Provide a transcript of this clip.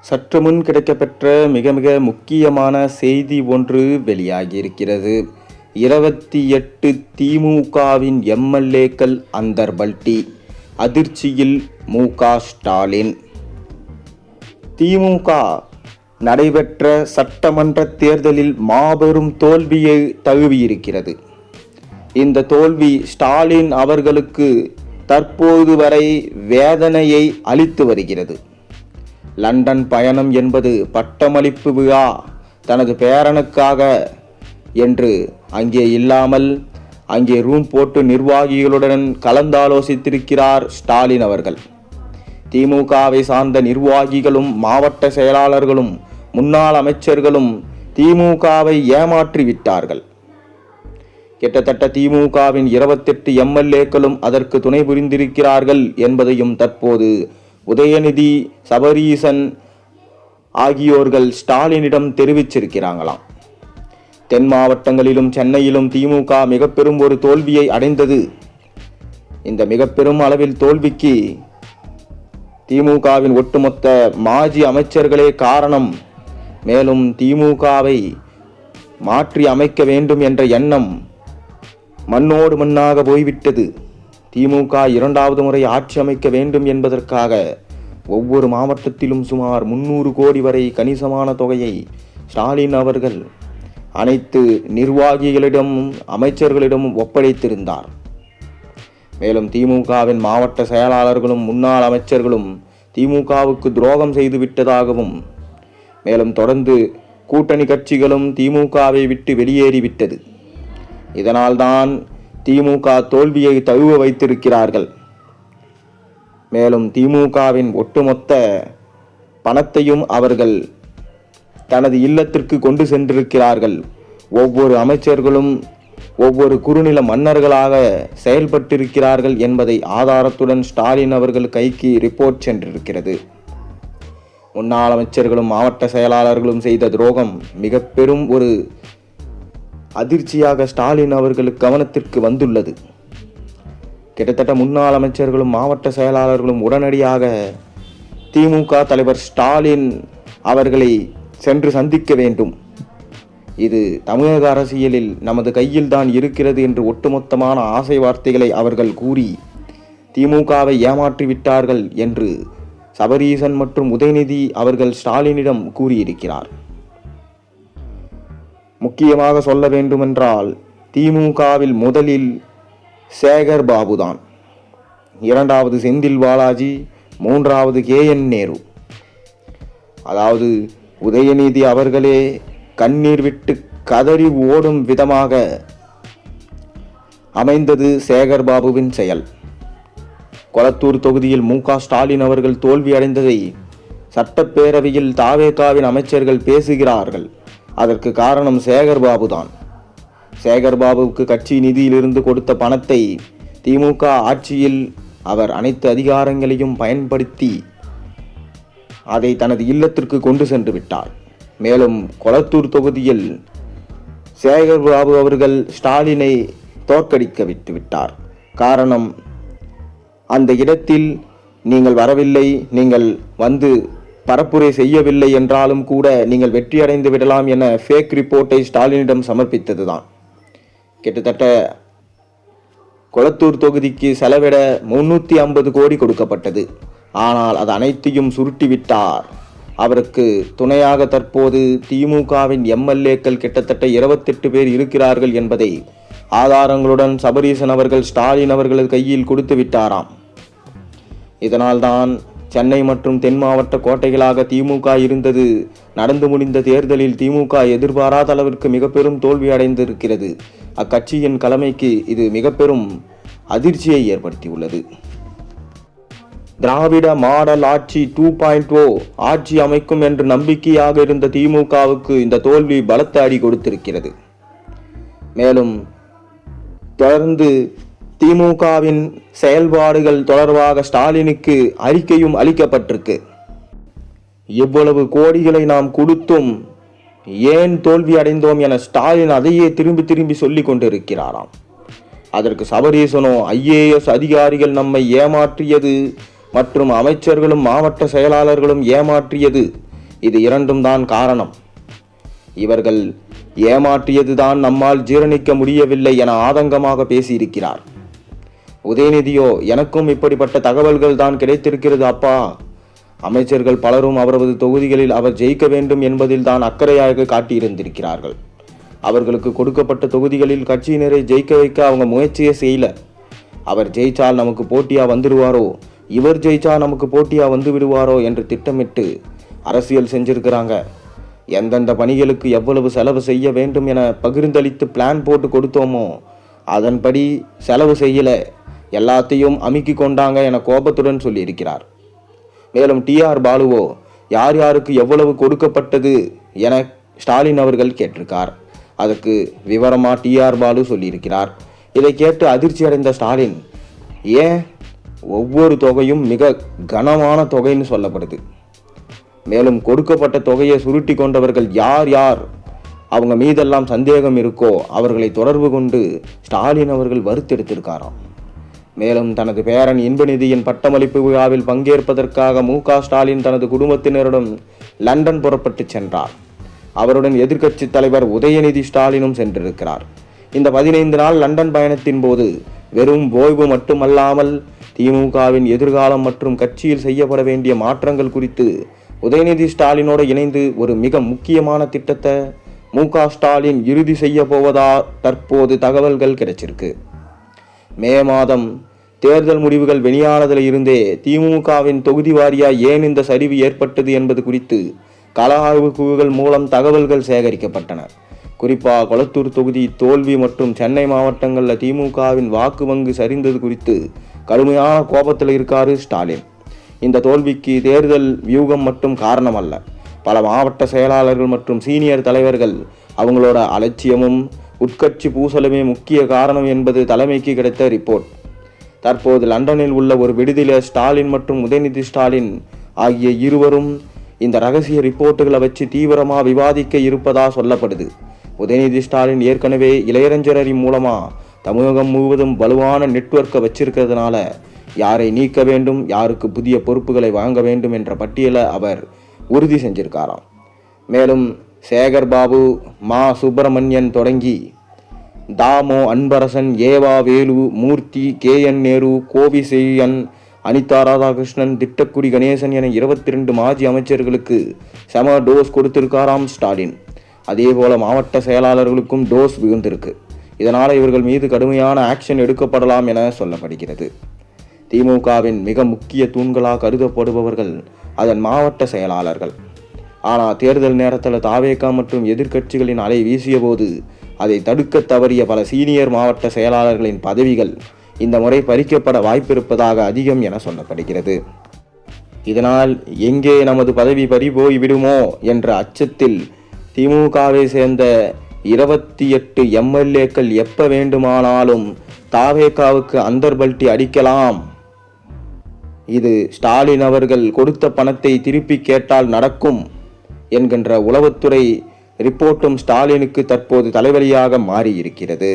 சற்று முன் கிடைக்கப்பெற்ற மிக மிக முக்கியமான செய்தி ஒன்று வெளியாகியிருக்கிறது. 28 திமுகவின் எம்எல்ஏக்கள் அந்தர்பல்டி, அதிர்ச்சியில் மு.க. ஸ்டாலின். திமுக நடைபெற்ற சட்டமன்ற தேர்தலில் மாபெரும் தோல்வியை தழுவியிருக்கிறது. இந்த தோல்வி ஸ்டாலின் அவர்களுக்கு தற்போது வரை வேதனையை அளித்து வருகிறது. லண்டன் பயணம் என்பது பட்டமளிப்பு விழா தனது பேரனுக்காக என்று அங்கே இல்லாமல் அங்கே ரூம் போட்டு நிர்வாகிகளுடன் கலந்தாலோசித்திருக்கிறார் ஸ்டாலின் அவர்கள். திமுகவை சார்ந்த நிர்வாகிகளும் மாவட்ட செயலாளர்களும் முன்னாள் அமைச்சர்களும் திமுகவை ஏமாற்றி விட்டார்கள். கிட்டத்தட்ட திமுகவின் 28 எம்எல்ஏக்களும் அதற்கு துணை புரிந்திருக்கிறார்கள் என்பதையும் தற்போது உதயநிதி, சபரீசன் ஆகியோர்கள் ஸ்டாலினிடம் தெரிவிச்சிருக்கிறாங்களாம். தென் மாவட்டங்களிலும் சென்னையிலும் திமுக மிக பெரும் ஒரு தோல்வியை அடைந்தது. இந்த மிக பெரும் அளவில் தோல்விக்கு திமுகவின் ஒட்டுமொத்த மாஜி அமைச்சர்களே காரணம். மேலும் திமுகவை மாற்றி அமைக்க வேண்டும் என்ற எண்ணம் மண்ணோடு மண்ணாக போய்விட்டது. திமுக 2வது முறை ஆட்சி அமைக்க வேண்டும் என்பதற்காக ஒவ்வொரு மாவட்டத்திலும் சுமார் 300 கோடி வரை கணிசமான தொகையை ஸ்டாலின் அவர்கள் அனைத்து நிர்வாகிகளிடமும் அமைச்சர்களிடமும் ஒப்படைத்திருந்தார். மேலும் திமுகவின் மாவட்ட செயலாளர்களும் முன்னாள் அமைச்சர்களும் திமுகவுக்கு துரோகம் செய்து விட்டதாகவும், மேலும் தொடர்ந்து கூட்டணி கட்சிகளும் திமுகவை விட்டு வெளியேறிவிட்டது. இதனால்தான் திமுக தோல்வியை தழுவ வைத்திருக்கிறார்கள். மேலும் திமுகவின் ஒட்டுமொத்த பணத்தையும் அவர்கள் தனது இல்லத்திற்கு கொண்டு சென்றிருக்கிறார்கள். ஒவ்வொரு அமைச்சர்களும் ஒவ்வொரு குறுநில மன்னர்களாக செயல்பட்டிருக்கிறார்கள் என்பதை ஆதாரத்துடன் ஸ்டாலின் அவர்கள் கைக்கு ரிப்போர்ட் சென்றிருக்கிறது. முன்னாள் அமைச்சர்களும் மாவட்ட செயலாளர்களும் செய்த துரோகம் மிக பெரும் ஒரு அதிர்ச்சியாக ஸ்டாலின் அவர்களுக்கு கவனத்திற்கு வந்துள்ளது. கிட்டத்தட்ட முன்னாள் அமைச்சர்களும் மாவட்ட செயலாளர்களும் உடனடியாக திமுக தலைவர் ஸ்டாலின் அவர்களை சென்று சந்திக்க வேண்டும். இது தமிழக அரசியலில் நமது கையில் தான் இருக்கிறது என்று ஒட்டுமொத்தமான ஆசை வார்த்தைகளை அவர்கள் கூறி திமுகவை ஏமாற்றிவிட்டார்கள் என்று சபரீசன் மற்றும் உதயநிதி அவர்கள் ஸ்டாலினிடம் கூறியிருக்கிறார். முக்கியமாக சொல்ல வேண்டுமென்றால் திமுகவில் முதலில் சேகர் பாபு தான், 2வது செந்தில் பாலாஜி, 3வது KN நேரு. அதாவது உதயநிதி அவர்களே கண்ணீர் விட்டு கதறி ஓடும் விதமாக அமைந்தது சேகர் பாபுவின் செயல். கொளத்தூர் தொகுதியில் மு.க. ஸ்டாலின் அவர்கள் தோல்வி அடைந்ததை சட்டப்பேரவையில் தாவேகாவின் அமைச்சர்கள் பேசுகிறார்கள். அதற்கு காரணம் சேகர் பாபு தான். சேகர் பாபுவுக்கு கட்சி நிதியிலிருந்து கொடுத்த பணத்தை திமுக ஆட்சியில் அவர் அனைத்து அதிகாரங்களையும் பயன்படுத்தி அதை தனது இல்லத்திற்கு கொண்டு சென்று விட்டார். மேலும் கொளத்தூர் தொகுதியில் சேகர் பாபு அவர்கள் ஸ்டாலினை தோற்கடிக்க விட்டார். காரணம், அந்த இடத்தில் நீங்கள் வரவில்லை, நீங்கள் வந்து பரப்புரை செய்யவில்லை என்றாலும் கூட நீங்கள் வெற்றியடைந்து விடலாம் என ஃபேக் ரிப்போர்ட்டை ஸ்டாலினிடம் சமர்ப்பித்ததுதான். கிட்டத்தட்ட கொளத்தூர் தொகுதிக்கு செலவிட 350 கோடி கொடுக்கப்பட்டது. ஆனால் அது அனைத்தையும் சுருட்டிவிட்டார். அவருக்கு துணையாக தற்போது திமுகவின் எம்எல்ஏக்கள் கிட்டத்தட்ட 28 பேர் இருக்கிறார்கள் என்பதை ஆதாரங்களுடன் சபரீசன் அவர்கள் ஸ்டாலின் அவர்களது கையில் கொடுத்து விட்டாராம். இதனால்தான் சென்னை மற்றும் தென் மாவட்ட கோட்டைகளாக திமுக இருந்தது. நடந்து முடிந்த தேர்தலில் திமுக எதிர்பாராத அளவிற்கு மிக பெரும் தோல்வி அடைந்திருக்கிறது. அக்கட்சியின் தலைமைக்கு இது மிக பெரும் அதிர்ச்சியை ஏற்படுத்தியுள்ளது. திராவிட மாடல் ஆட்சி 2.0 ஆட்சி அமைக்கும் என்று நம்பிக்கையாக இருந்த திமுகவுக்கு இந்த தோல்வி பலத்த அடி கொடுத்திருக்கிறது. மேலும் தொடர்ந்து திமுகவின் செயல்பாடுகள் தொடர்பாக ஸ்டாலினுக்கு அறிக்கையும் அளிக்கப்பட்டிருக்கு. இவ்வளவு கோடிகளை நாம் கொடுத்தும் ஏன் தோல்வி அடைந்தோம் என ஸ்டாலின் அதையே திரும்பி திரும்பி சொல்லி கொண்டிருக்கிறாராம். அதற்கு சபரீசனோ IAS அதிகாரிகள் நம்மை ஏமாற்றியது மற்றும் அமைச்சர்களும் மாவட்ட செயலாளர்களும் ஏமாற்றியது, இது இரண்டும் தான் காரணம். இவர்கள் ஏமாற்றியதுதான் நம்மால் ஜீரணிக்க முடியவில்லை என ஆதங்கமாக பேசியிருக்கிறார். உதயநிதியோ, எனக்கும் இப்படிப்பட்ட தகவல்கள் தான் கிடைத்திருக்கிறது அப்பா. அமைச்சர்கள் பலரும் அவரது தொகுதிகளில் அவர் ஜெயிக்க வேண்டும் என்பதில் தான் அக்கறையாக காட்டியிருந்திருக்கிறார்கள். அவர்களுக்கு கொடுக்கப்பட்ட தொகுதிகளில் கட்சியினரை ஜெயிக்க வைக்க அவங்க முயற்சியே செய்யல. அவர் ஜெயிச்சால் நமக்கு போட்டியா வந்துடுவாரோ, இவர் ஜெயிச்சா நமக்கு போட்டியா வந்து விடுவாரோ என்று திட்டமிட்டு அரசியல் செஞ்சிருக்கிறாங்க. எந்தெந்த பணிகளுக்கு எவ்வளவு செலவு செய்ய வேண்டும் என பகிர்ந்தளித்து பிளான் போட்டு கொடுத்தோமோ அதன்படி செலவு செய்யல, எல்லாத்தையும் அமுக்கி கொண்டாங்க என கோபத்துடன் சொல்லியிருக்கிறார். மேலும் டிஆர் பாலுவோ, யார் யாருக்கு எவ்வளவு கொடுக்கப்பட்டது என ஸ்டாலின் அவர்கள் கேட்டிருக்கார். அதற்கு விவரமா டிஆர் பாலு சொல்லியிருக்கிறார். இதை கேட்டு அதிர்ச்சி அடைந்த ஸ்டாலின், ஏன் ஒவ்வொரு தொகையும் மிக கனமான தொகைன்னு சொல்லப்படுது. மேலும் கொடுக்கப்பட்ட தொகையை சுருட்டி கொண்டவர்கள் யார் யார், அவங்க மீதெல்லாம் சந்தேகம் இருக்கோ அவர்களை தொடர்பு கொண்டு ஸ்டாலின் அவர்கள் வறுத்தெடுத்திருக்காராம். மேலும் தனது பேரன் இன்பநிதியின் பட்டமளிப்பு விழாவில் பங்கேற்பதற்காக மு.க. ஸ்டாலின் தனது குடும்பத்தினருடன் லண்டன் புறப்பட்டு சென்றார். அவருடன் எதிர்க்கட்சி தலைவர் உதயநிதி ஸ்டாலினும் சென்றிருக்கிறார். இந்த 15 நாள் லண்டன் பயணத்தின் போது வெறும் ஓய்வு மட்டுமல்லாமல் திமுகவின் எதிர்காலம் மற்றும் கட்சியில் செய்யப்பட வேண்டிய மாற்றங்கள் குறித்து உதயநிதி ஸ்டாலினோடு இணைந்து ஒரு மிக முக்கியமான திட்டத்தை மு.க. ஸ்டாலின் இறுதி செய்ய போவதா தற்போது தகவல்கள் கிடைச்சிருக்கு. மே மாதம் தேர்தல் முடிவுகள் வெளியானதில் இருந்தே திமுகவின் தொகுதி வாரியா ஏன் இந்த சரிவு ஏற்பட்டது என்பது குறித்து கள ஆய்வு குழுக்கள் மூலம் தகவல்கள் சேகரிக்கப்பட்டன. குறிப்பாக கொளத்தூர் தொகுதி தோல்வி மற்றும் சென்னை மாவட்டங்களில் திமுகவின் வாக்கு வங்கு சரிந்தது குறித்து கடுமையான கோபத்தில் இருக்காரு ஸ்டாலின். இந்த தோல்விக்கு தேர்தல் வியூகம் மட்டும் காரணம் அல்ல, பல மாவட்ட செயலாளர்கள் மற்றும் சீனியர் தலைவர்கள் அவங்களோட அலட்சியமும் உட்கட்சி பூசலுமே முக்கிய காரணம் என்பது தலைமைக்கு கிடைத்த ரிப்போர்ட். தற்போது லண்டனில் உள்ள ஒரு விடுதியில் ஸ்டாலின் மற்றும் உதயநிதி ஸ்டாலின் ஆகிய இருவரும் இந்த ரகசிய ரிப்போர்ட்டுகளை வச்சு தீவிரமாக விவாதிக்க இருப்பதா சொல்லப்படுது. உதயநிதி ஸ்டாலின் ஏற்கனவே இளையரஞ்சரி மூலமா தமிழகம் முழுவதும் வலுவான நெட்வொர்க்கை வச்சிருக்கிறதுனால யாரை நீக்க வேண்டும், யாருக்கு புதிய பொறுப்புகளை வாங்க வேண்டும் என்ற பட்டியலை அவர் உறுதி செஞ்சிருக்காராம். மேலும் சேகர் பாபு, மா சுப்பிரமணியன் தொடங்கி தாமோ அன்பரசன், ஏவா வேலு, மூர்த்தி, KN நேரு, கோவிசெய்யன், அனிதா ராதாகிருஷ்ணன், திட்டக்குடி கணேசன் என 22 மாஜி அமைச்சர்களுக்கு செம டோஸ் கொடுத்திருக்காராம் ஸ்டாலின். அதே போல மாவட்ட செயலாளர்களுக்கும் டோஸ் விழுந்திருக்கு. இதனால் இவர்கள் மீது கடுமையான ஆக்ஷன் எடுக்கப்படலாம் என சொல்லப்படுகிறது. திமுகவின் மிக முக்கிய தூண்களாக கருதப்படுபவர்கள் அதன் மாவட்ட செயலாளர்கள். ஆனால் தேர்தல் நேரத்தில் தாவேகா மற்றும் எதிர்க்கட்சிகளின் அலை வீசிய போது அதை தடுக்க தவறிய பல சீனியர் மாவட்ட செயலாளர்களின் பதவிகள் இந்த முறை பறிக்கப்பட வாய்ப்பிருப்பதாக அதிகம் என சொல்லப்படுகிறது. இதனால் எங்கே நமது பதவி பறிபோய் விடுமோ என்ற அச்சத்தில் திமுகவை சேர்ந்த 28 MLAக்கள் எப்ப வேண்டுமானாலும் தாவேகாவுக்கு அந்தர்பல்ட்டி அடிக்கலாம். இது ஸ்டாலின் அவர்கள் கொடுத்த பணத்தை திருப்பி கேட்டால் நடக்கும் என்கின்ற உளவுத்துறை ரிப்போர்ட்டும் ஸ்டாலினுக்கு தற்போது தலைவலியாக மாறியிருக்கிறது.